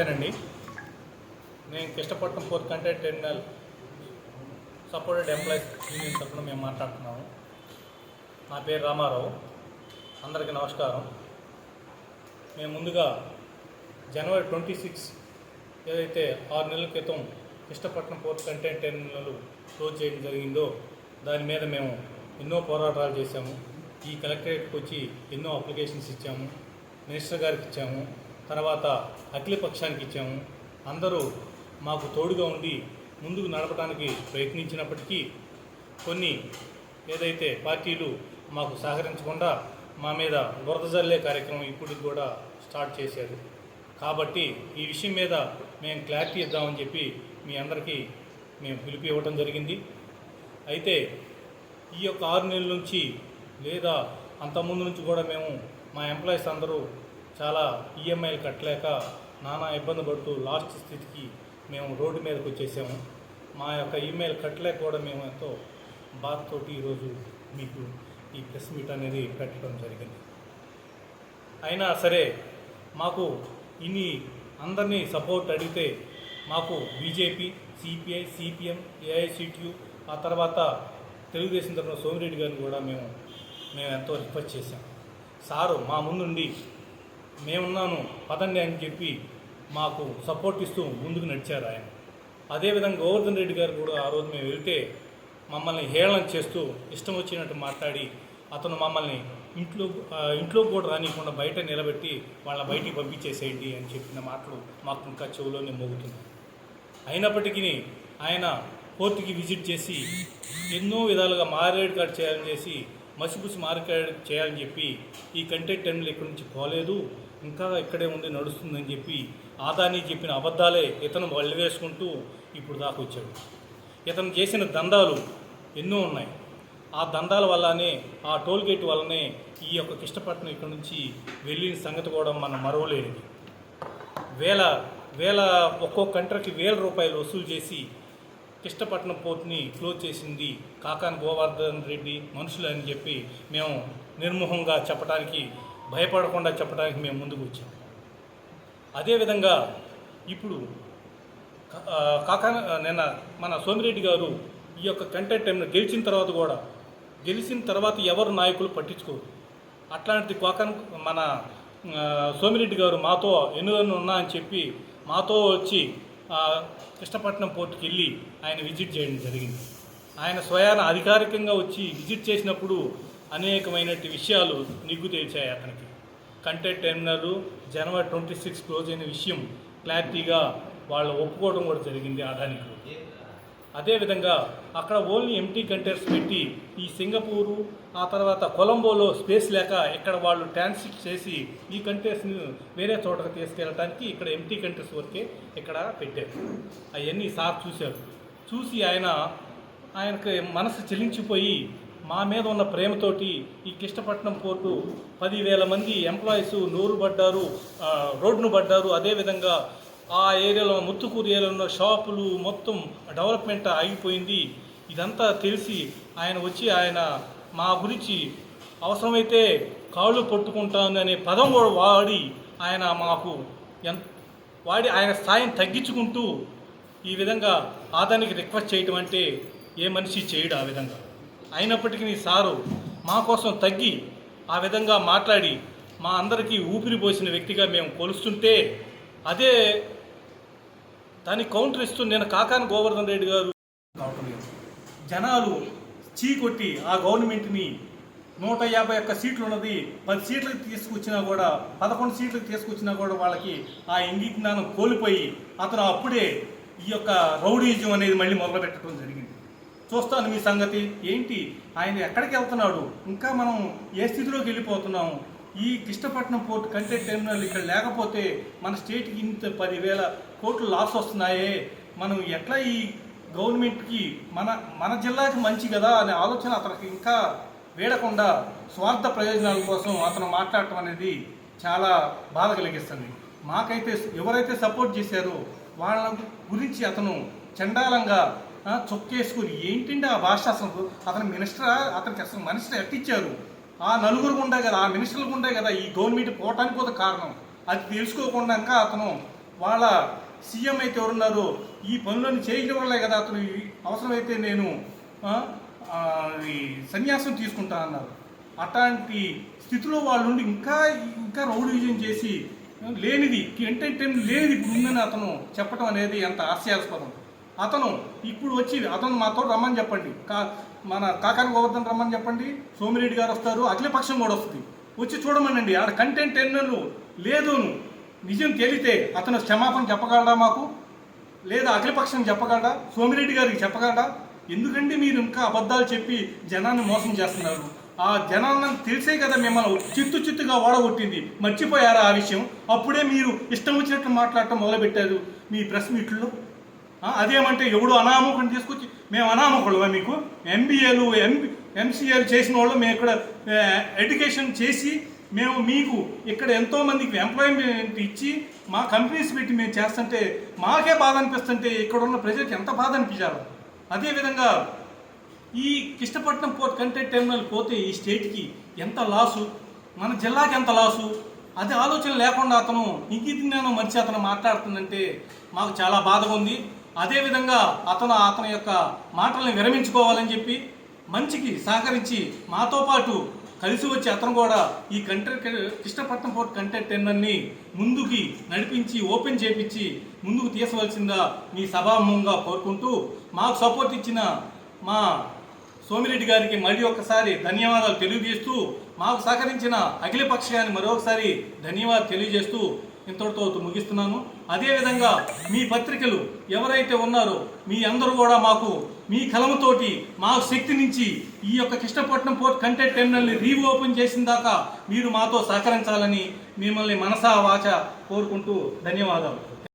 అండి, నేను Krishnapatnam port container terminal supported employees union తరఫున మేము మాట్లాడుతున్నాము. నా పేరు రామారావు. అందరికీ నమస్కారం. మేము ముందుగా జనవరి 26 ఏదైతే 6 నెలల క్రితం Krishnapatnam port container terminal close చేయడం జరిగిందో దాని మీద మేము ఎన్నో పోరాటాలు చేశాము. ఈ కలెక్టరేట్కి వచ్చి ఎన్నో అప్లికేషన్స్ ఇచ్చాము, మినిస్టర్ గారికి ఇచ్చాము, తర్వాత అఖిల పక్షానికి ఇచ్చాము. అందరూ మాకు తోడుగా ఉండి ముందుకు నడపడానికి ప్రయత్నించినప్పటికీ కొన్ని ఏదైతే పార్టీలు మాకు సహకరించకుండా మా మీద బురద జల్లే కార్యక్రమం ఇప్పుడు కూడా స్టార్ట్ చేశారు. కాబట్టి ఈ విషయం మీద మేము క్లారిటీ ఇద్దామని చెప్పి మీ అందరికీ మేము పిలుపు ఇవ్వడం జరిగింది. అయితే ఈ యొక్క 6 నెలల నుంచి లేదా అంతకుముందు నుంచి కూడా మేము మా ఎంప్లాయీస్ అందరూ చాలా ఈఎంఐలు కట్టలేక నానా ఇబ్బంది పడుతూ లాస్ట్ స్థితికి మేము రోడ్డు మీదకి వచ్చేసాము. మా యొక్క ఈమెయిల్ కట్టలేక కూడా మేము ఎంతో బాధతోటి ఈరోజు మీకు ఈ ప్రెస్ మీట్ అనేది పెట్టడం జరిగింది. అయినా సరే మాకు ఇన్ని అందరినీ సపోర్ట్ అడిగితే మాకు బీజేపీ, సిపిఐ, సిపిఎం, ఏఐసిటియు, ఆ తర్వాత తెలుగుదేశం తరఫున సోమిరెడ్డి గారిని కూడా మేము ఎంతో రిక్వెస్ట్ చేశాం. సారు మా ముందుండి మేమున్నాను పదండి అని చెప్పి మాకు సపోర్ట్ ఇస్తూ ముందుకు నడిచారు ఆయన. అదేవిధంగా గోవర్ధన్ రెడ్డి గారు కూడా ఆ రోజు మేము వెళ్తే మమ్మల్ని హేళన చేస్తూ ఇష్టం వచ్చినట్టు మాట్లాడి అతను మమ్మల్ని ఇంట్లో కూడా రానియకుండా బయట నిలబెట్టి వాళ్ళ బయటికి పంపించేసేయండి అని చెప్పిన మాటలు మాకు ఇంకా చెవులోనే మోగుతున్నాయి. అయినప్పటికీ ఆయన కోర్టుకి విజిట్ చేసి ఎన్నో విధాలుగా మారేడు కార్డు చేయాలని చేసి మసిపుసి మార్కెట్ చేయాలని చెప్పి ఈ కంటైనర్ టెర్మినల్ ఇక్కడి నుంచి పోలేదు, ఇంకా ఇక్కడే ఉంది నడుస్తుందని చెప్పి ఆదాని చెప్పిన అబద్ధాలే ఇతను వల్లి వేసుకుంటూ ఇప్పుడు దాకా వచ్చాడు. ఇతను చేసిన దందాలు ఎన్నో ఉన్నాయి. ఆ దందాల వల్లనే, ఆ టోల్ గేట్ వల్లనే ఈ యొక్క కృష్ణపట్నం ఇక్కడ నుంచి వెళ్ళిన సంగతి కూడా మనం మరవలేనిది. వేల ఒక్కొక్క కంట్రీకి 1000 రూపాయలు వసూలు చేసి కృష్ణపట్నం పోర్ట్ని క్లోజ్ చేసింది కాకాని గోవర్ధన్ రెడ్డి మనుషులు అని చెప్పి మేము నిర్మోహంగా చెప్పడానికి, భయపడకుండా చెప్పడానికి మేము ముందుకు వచ్చాము. అదేవిధంగా ఇప్పుడు నిన్న మన సోమిరెడ్డి గారు ఈ యొక్క కంటైనర్ టెర్మినల్ గెలిచిన తర్వాత ఎవరు నాయకులు పట్టించుకోరు. అట్లాంటిది మన సోమిరెడ్డి గారు మాతో ఎన్నుగన్ను ఉన్నా అని చెప్పి మాతో వచ్చి కృష్ణపట్నం పోర్టుకి వెళ్ళి ఆయన విజిట్ చేయడం జరిగింది. ఆయన స్వయాన అధికారికంగా వచ్చి విజిట్ చేసినప్పుడు అనేకమైన విషయాలు నిగ్గు తేల్చాయి అతనికి. కంటైనర్ టెర్మినల్ జనవరి 26 క్లోజ్ అయిన విషయం క్లారిటీగా వాళ్ళు ఒప్పుకోవడం కూడా జరిగింది అదానికి. అదేవిధంగా అక్కడ ఓన్లీ ఎంటీ కంటైనర్స్ పెట్టి ఈ సింగపూరు, ఆ తర్వాత కొలంబోలో స్పేస్ లేక ఇక్కడ వాళ్ళు ట్రాన్సిట్ చేసి ఈ కంటైనర్స్ని వేరే చోటకు తీసుకెళ్ళడానికి ఇక్కడ ఎంటీ కంటైనర్స్ వరకే ఇక్కడ పెట్టారు. అవన్నీ సార్ చూశారు. చూసి ఆయనకి మనసు చెలించిపోయి మా మీద ఉన్న ప్రేమతోటి ఈ కృష్ణపట్నం పోర్టు 10,000 మంది ఎంప్లాయీస్ రోడ్డును పడ్డారు. అదేవిధంగా ఆ ఏరియాలో ముత్తుకూరు ఏరియాలో ఉన్న షాపులు మొత్తం డెవలప్మెంట్ ఆగిపోయింది. ఇదంతా తెలిసి ఆయన వచ్చి ఆయన మా గురించి అవసరమైతే కాళ్ళు పట్టుకుంటాను అనే పదం కూడా వాడి ఆయన స్థాయిని తగ్గించుకుంటూ ఈ విధంగా ఆదానికి రిక్వెస్ట్ చేయటం అంటే ఏ మనిషి చేయడు ఆ విధంగా. అయినప్పటికీ సారు మా కోసం తగ్గి ఆ విధంగా మాట్లాడి మా అందరికీ ఊపిరి పోసిన వ్యక్తిగా మేము కొలుస్తుంటే అదే దానికి కౌంటర్ ఇస్తూ నేను కాకాని గోవర్ధన్ రెడ్డి గారు కావటం లేదు. జనాలు చీకొట్టి ఆ గవర్నమెంట్ని 151 సీట్లు ఉన్నది 10 సీట్లకు తీసుకొచ్చినా కూడా 11 సీట్లకు తీసుకొచ్చినా కూడా వాళ్ళకి ఆ ఇంగిజ్ఞానం కోల్పోయి అతను అప్పుడే ఈ యొక్క రౌడీజం అనేది మళ్ళీ మొదలుపెట్టడం జరిగింది. చూస్తాను మీ సంగతి ఏంటి, ఆయన ఎక్కడికి వెళ్తున్నాడు, ఇంకా మనం ఏ స్థితిలోకి వెళ్ళిపోతున్నాము. ఈ కృష్ణపట్నం పోర్ట్ కంటైనర్ టెర్మినల్ ఇక్కడ లేకపోతే మన స్టేట్కి ఇంత 10,000 కోట్లు లాస్ వస్తున్నాయే, మనం ఎట్లా ఈ గవర్నమెంట్కి మన జిల్లాకి మంచి కదా అనే ఆలోచన అతనికి ఇంకా వేడకుండా స్వార్థ ప్రయోజనాల కోసం అతను మాట్లాడటం అనేది చాలా బాధ కలిగిస్తుంది. మాకైతే ఎవరైతే సపోర్ట్ చేశారో వాళ్ళ గురించి అతను చండాలంగా చొక్కేసుకుని ఏంటంటే ఆ భాష అసలు అతని అతనికి అసలు మినిస్టర్ ఎట్టిచ్చారు, ఆ నలుగురు ఉండే కదా, ఆ మినిస్టర్లకు ఉండే కదా ఈ గవర్నమెంట్ పోవటానికి కూడా కారణం. అది తెలుసుకోకుండా అతను వాళ్ళ సీఎం అయితే ఎవరున్నారో ఈ పనులను చేయడం వల్లే కదా అతను అవసరమైతే నేను ఈ సన్యాసం తీసుకుంటా అన్నారు. అట్లాంటి స్థితిలో వాళ్ళు ఇంకా రౌడీజం చేసి లేనిది ఎంటర్టైన్మెంట్ లేనిది ఇప్పుడు ఉందని అతను చెప్పడం అనేది ఎంత హాస్యాస్పదం. అతను ఇప్పుడు వచ్చి అతను మాతో రమ్మని చెప్పండి, మన కాకాని గోవర్ధన్ రమ్మని చెప్పండి, సోమిరెడ్డి గారు వస్తారు, అఖిలపక్షం కూడా వస్తుంది, వచ్చి చూడమనండి. ఆడ కంటెంట్ ఎన్నో లేదును నిజం తేలితే అతను క్షమాపణ చెప్పగలడా మాకు, లేదా అఖిలపక్షం చెప్పగలడా, సోమిరెడ్డి గారికి చెప్పగలడా? ఎందుకంటే మీరు ఇంకా అబద్ధాలు చెప్పి జనాన్ని మోసం చేస్తున్నారు. ఆ జనాన్ని తెలిసే కదా మిమ్మల్ని చిత్తుగా ఓడగొట్టింది. మర్చిపోయారా ఆ విషయం? అప్పుడే మీరు ఇష్టం వచ్చినట్టు మాట్లాడటం మొదలుపెట్టారు మీ ప్రెస్ మీట్లో. అదేమంటే ఎవడు అనామకుని తీసుకొచ్చి మేము అనామకులమా? మీకు ఎంబీఏలు ఎంసీఏలు చేసిన వాళ్ళు మేము ఇక్కడ ఎడ్యుకేషన్ చేసి మేము మీకు ఇక్కడ ఎంతోమందికి ఎంప్లాయ్మెంట్ ఇచ్చి మా కంపెనీస్ పెట్టి మేము చేస్తుంటే మాకే బాధ అనిపిస్తుంటే ఇక్కడ ఉన్న ప్రజలకు ఎంత బాధ అనిపించారు. అదేవిధంగా ఈ కృష్ణపట్నం పోర్ట్ కంటైనర్ టెర్మినల్ పోతే ఈ స్టేట్కి ఎంత లాసు, మన జిల్లాకి ఎంత లాసు, అది ఆలోచన లేకుండా అతను ఇంగిత జ్ఞానం మర్చి అతను మాట్లాడుతుందంటే మాకు చాలా బాధగా ఉంది. అదేవిధంగా అతని యొక్క మాటల్ని విరమించుకోవాలని చెప్పి మంచికి సహకరించి మాతో పాటు కలిసి వచ్చి అతను కూడా ఈ కృష్ణపట్నం పోర్ట్ కంటైనర్ టెర్మినల్ని ముందుకి నడిపించి ఓపెన్ చేపించి ముందుకు తీసవలసిందా మీ సభాముఖంగా కోరుకుంటూ మాకు సపోర్ట్ ఇచ్చిన మా సోమిరెడ్డి గారికి మళ్ళీ ఒక్కసారి ధన్యవాదాలు తెలియజేస్తూ, మాకు సహకరించిన అఖిలపక్షాన్ని మరొకసారి ధన్యవాదాలు తెలియజేస్తూ ఇంతటితో ముగిస్తున్నాను. అదేవిధంగా మీ పత్రికలు ఎవరైతే ఉన్నారో మీ అందరూ కూడా మాకు మీ కలముతోటి మాకు శక్తినిచ్చి ఈ యొక్క కృష్ణపట్నం పోర్ట్ కంటైనర్ టెర్మినల్ని రీఓపెన్ చేసిన దాకా మీరు మాతో సహకరించాలని మిమ్మల్ని మనసా వాచ కోరుకుంటూ ధన్యవాదాలు.